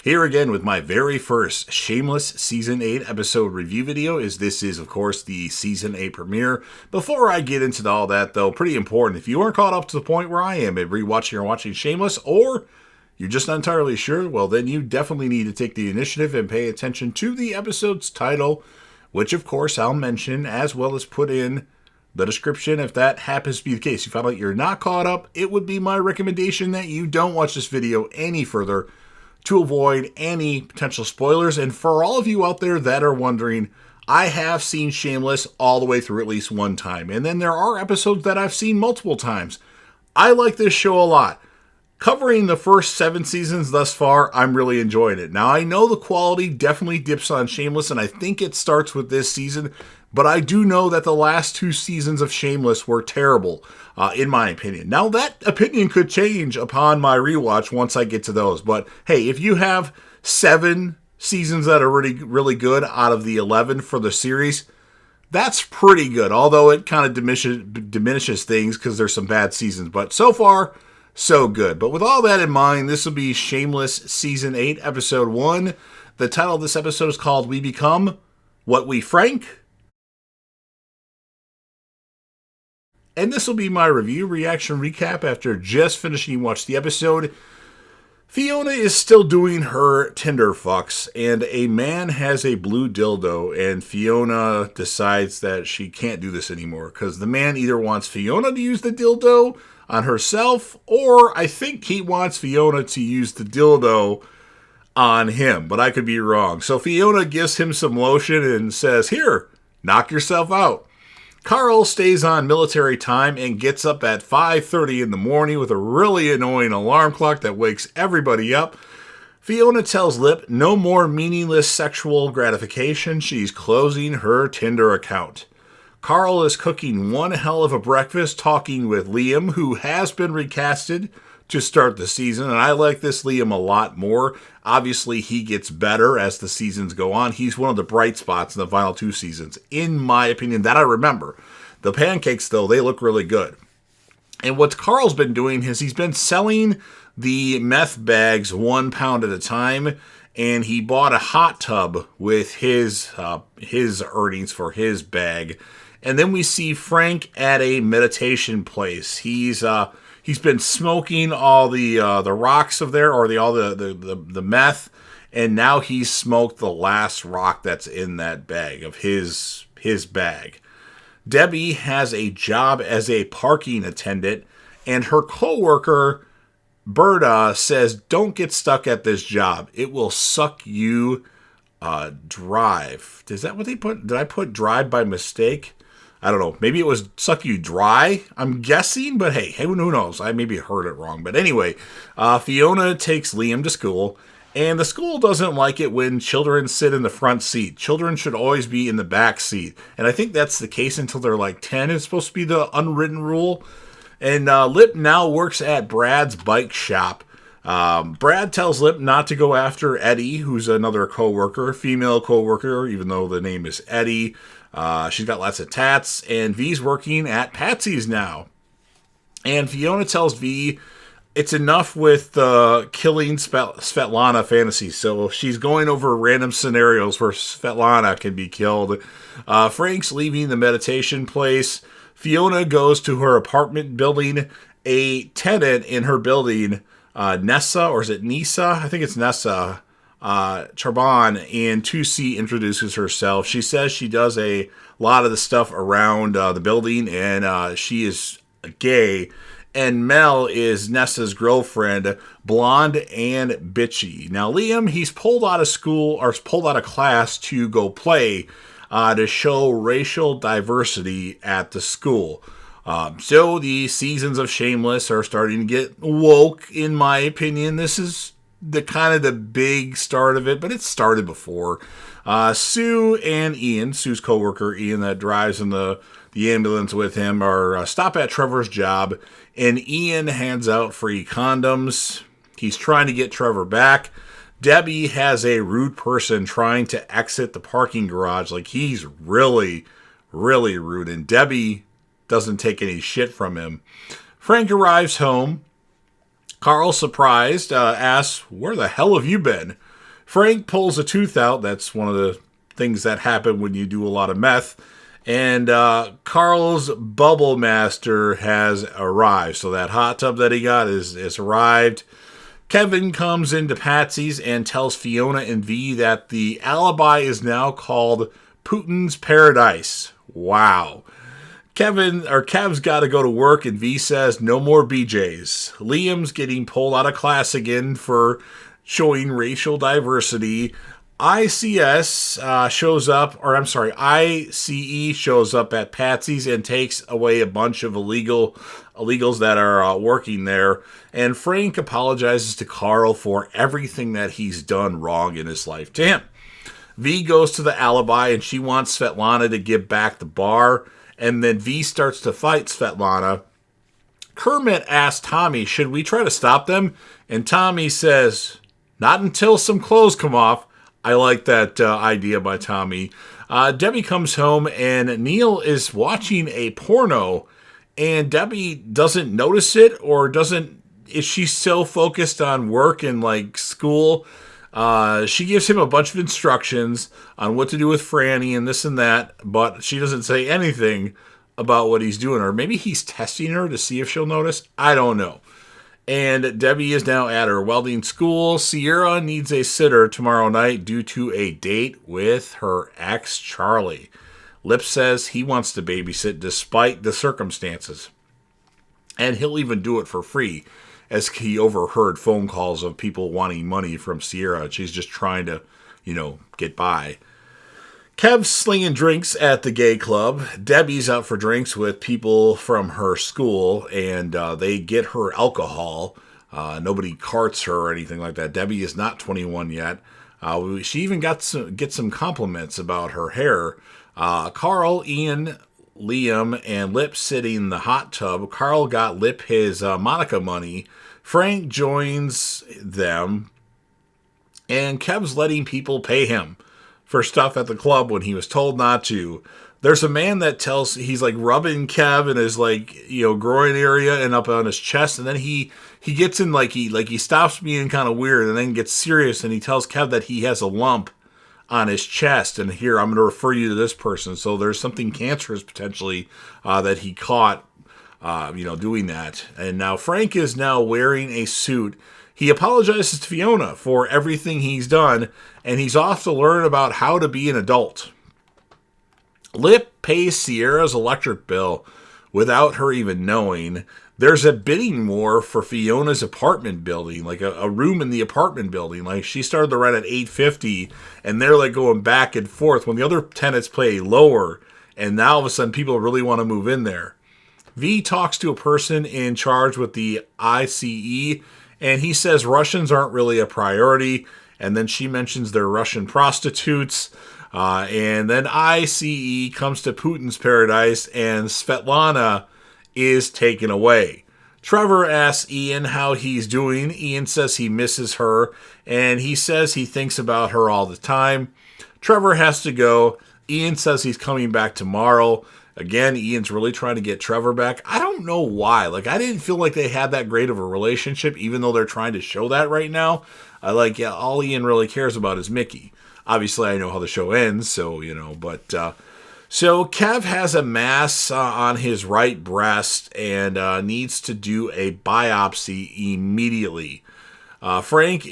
Here again with my very first Shameless Season 8 episode review video, as this is, of course, the Season 8 premiere. Before I get into all that, though, pretty important, if you aren't caught up to the point where I am at rewatching or watching Shameless, or you're just not entirely sure, well, then you definitely need to take the initiative and pay attention to the episode's title, which, of course, I'll mention, as well as put in the description. If that happens to be the case, you found out you're not caught up, it would be my recommendation that you don't watch this video any further to avoid any potential spoilers. And for all of you out there that are wondering, I have seen Shameless all the way through at least one time. And then there are episodes that I've seen multiple times. I like this show a lot. Covering the first 7 seasons thus far, I'm really enjoying it. Now, I know the quality definitely dips on Shameless, and I think it starts with this season, but I do know that the last 2 seasons of Shameless were terrible, in my opinion. Now, that opinion could change upon my rewatch once I get to those. But, hey, if you have 7 seasons that are really, really good out of the 11 for the series, that's pretty good. Although it kind of diminishes things because there's some bad seasons. But so far, so good. But with all that in mind, this will be Shameless Season 8, Episode 1. The title of this episode is called We Become What We Frank. And this will be my review, reaction, recap after just finishing watch the episode. Fiona is still doing her Tinder fucks, and a man has a blue dildo, and Fiona decides that she can't do this anymore, because the man either wants Fiona to use the dildo on herself, or I think he wants Fiona to use the dildo on him, but I could be wrong. So Fiona gives him some lotion and says, "Here, knock yourself out." Carl stays on military time and gets up at 5:30 in the morning with a really annoying alarm clock that wakes everybody up. Fiona tells Lip no more meaningless sexual gratification. She's closing her Tinder account. Carl is cooking one hell of a breakfast, talking with Liam, who has been recasted to start the season, and I like this Liam a lot more. Obviously, he gets better as the seasons go on. He's one of the bright spots in the final 2 seasons, in my opinion, that I remember. The pancakes, though, they look really good. And what Carl's been doing is he's been selling the meth bags 1 pound at a time, and he bought a hot tub with his earnings for his bag. And then we see Frank at a meditation place. He's been smoking all the rocks of there, or all the meth, and now he's smoked the last rock that's in that bag of his bag. Debbie has a job as a parking attendant, and her coworker Berta says, "Don't get stuck at this job. It will suck you drive." Is that what they put? Did I put drive by mistake? I don't know. Maybe it was suck you dry, I'm guessing. But hey, who knows? I maybe heard it wrong. But anyway, Fiona takes Liam to school. And the school doesn't like it when children sit in the front seat. Children should always be in the back seat. And I think that's the case until they're like 10. It's supposed to be the unwritten rule. And Lip now works at Brad's bike shop. Brad tells Lip not to go after Eddie, who's another coworker, female coworker, even though the name is Eddie. She's got lots of tats, and V's working at Patsy's now. And Fiona tells V it's enough with killing Svetlana fantasies, so she's going over random scenarios where Svetlana can be killed. Frank's leaving the meditation place. Fiona goes to her apartment building. A tenant in her building, Nessa, or is it Nisa? I think it's Nessa. Charban, and 2C introduces herself. She says she does a lot of the stuff around the building, and she is gay. And Mel is Nessa's girlfriend, blonde and bitchy. Now, Liam, he's pulled out of school, or pulled out of class to go play to show racial diversity at the school. So the seasons of Shameless are starting to get woke, in my opinion. This is the kind of the big start of it, but it started before. Sue and Ian, Sue's coworker, Ian, that drives in the ambulance with him, are stop at Trevor's job, and Ian hands out free condoms. He's trying to get Trevor back. Debbie has a rude person trying to exit the parking garage. Like, he's really, really rude, and Debbie doesn't take any shit from him. Frank arrives home. Carl, surprised, asks, "Where the hell have you been?" Frank pulls a tooth out. That's one of the things that happen when you do a lot of meth. And Carl's Bubble Master has arrived. So that hot tub that he got is arrived. Kevin comes into Patsy's and tells Fiona and V that the alibi is now called Putin's Paradise. Wow. Kev's got to go to work, and V says no more BJs. Liam's getting pulled out of class again for showing racial diversity. ICE shows up at Patsy's and takes away a bunch of illegals that are working there. And Frank apologizes to Carl for everything that he's done wrong in his life to him. V goes to the alibi, and she wants Svetlana to give back the bar. And then V starts to fight Svetlana. Kermit asks Tommy, should we try to stop them? And Tommy says, not until some clothes come off. I like that idea by Tommy. Debbie comes home, and Neil is watching a porno. And Debbie doesn't notice it, or is she so focused on work and like school? She gives him a bunch of instructions on what to do with Franny and this and that, but she doesn't say anything about what he's doing. Or maybe he's testing her to see if she'll notice. I don't know. And Debbie is now at her welding school. Sierra needs a sitter tomorrow night due to a date with her ex, Charlie. Lip says he wants to babysit despite the circumstances. And he'll even do it for free, as he overheard phone calls of people wanting money from Sierra. She's just trying to, get by. Kev's slinging drinks at the gay club. Debbie's out for drinks with people from her school, and they get her alcohol. Nobody carts her or anything like that. Debbie is not 21 yet. She even gets some compliments about her hair. Carl, Ian, Liam, and Lip sitting in the hot tub. Carl got Lip his Monica money. Frank joins them, and Kev's letting people pay him for stuff at the club when he was told not to. There's a man that he's like rubbing Kev in his groin area and up on his chest, and then he gets in he stops being kind of weird and then gets serious, and he tells Kev that he has a lump on his chest, and here, I'm going to refer you to this person. So there's something cancerous potentially that he caught doing that. And now Frank is now wearing a suit. He apologizes to Fiona for everything he's done, and he's off to learn about how to be an adult. Lip pays Sierra's electric bill without her even knowing. There's a bidding war for Fiona's apartment building, like a room in the apartment building. Like, she started the rent at $850, and they're like going back and forth when the other tenants pay lower, and now all of a sudden people really want to move in there. V talks to a person in charge with the ICE, and he says Russians aren't really a priority, and then she mentions they're Russian prostitutes. And then ICE comes to Putin's Paradise, and Svetlana is taken away. Trevor asks Ian how he's doing. Ian says he misses her, and he says he thinks about her all the time. Trevor has to go. Ian says he's coming back tomorrow. Again, Ian's really trying to get Trevor back. I don't know why. I didn't feel like they had that great of a relationship, even though they're trying to show that right now. All Ian really cares about is Mickey. Obviously, I know how the show ends, so, So Kev has a mass on his right breast and needs to do a biopsy immediately. Frank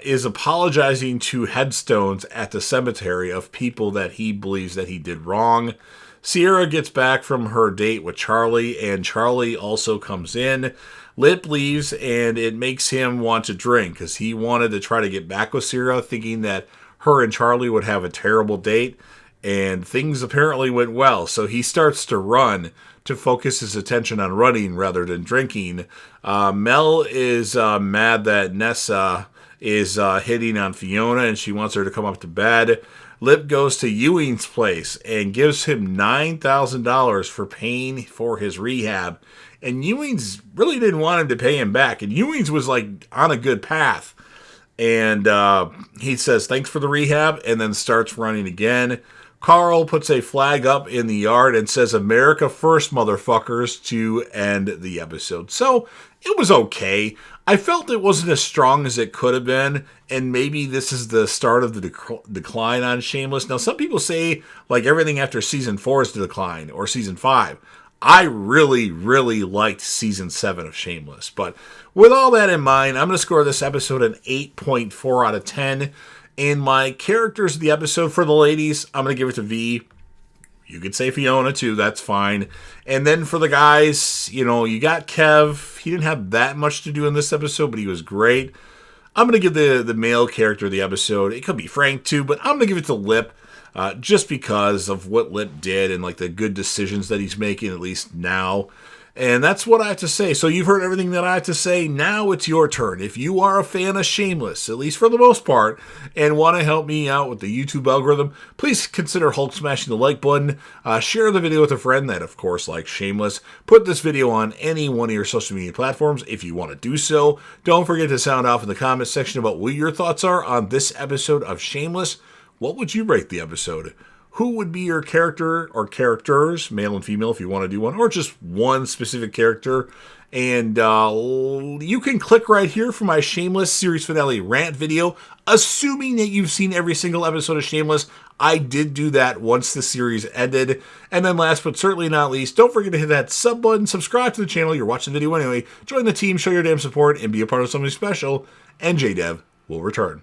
is apologizing to headstones at the cemetery of people that he believes that he did wrong. Sierra gets back from her date with Charlie, and Charlie also comes in. Lip leaves, and it makes him want to drink because he wanted to try to get back with Sierra, thinking that her and Charlie would have a terrible date, and things apparently went well. So he starts to run to focus his attention on running rather than drinking. Mel is mad that Nessa is hitting on Fiona, and she wants her to come up to bed. Lip goes to Ewing's place and gives him $9,000 for paying for his rehab. And Ewing's really didn't want him to pay him back. And Ewing's was on a good path. And he says, thanks for the rehab, and then starts running again. Carl puts a flag up in the yard and says, America first, motherfuckers, to end the episode. So it was okay. I felt it wasn't as strong as it could have been, and maybe this is the start of the decline on Shameless. Now, some people say like everything after season 4 is the decline, or season 5. I really, really liked season 7 of Shameless, but with all that in mind, I'm going to score this episode an 8.4 out of 10. And my characters of the episode for the ladies, I'm going to give it to V. You could say Fiona too, that's fine. And then for the guys, you got Kev. He didn't have that much to do in this episode, but he was great. I'm going to give the male character of the episode, it could be Frank too, but I'm going to give it to Lip, just because of what Lip did and like the good decisions that he's making, at least now. And that's what I have to say. So you've heard everything that I have to say. Now it's your turn. If you are a fan of Shameless, at least for the most part, and want to help me out with the YouTube algorithm, please consider Hulk smashing the like button. Share the video with a friend that, of course, likes Shameless. Put this video on any one of your social media platforms if you want to do so. Don't forget to sound off in the comments section about what your thoughts are on this episode of Shameless. What would you rate the episode? Who would be your character or characters, male and female if you want to do one, or just one specific character? And you can click right here for my Shameless series finale rant video, assuming that you've seen every single episode of Shameless. I did do that once the series ended. And then last but certainly not least, don't forget to hit that sub button, subscribe to the channel. You're watching the video anyway. Join the team, show your damn support, and be a part of something special. And JDev will return.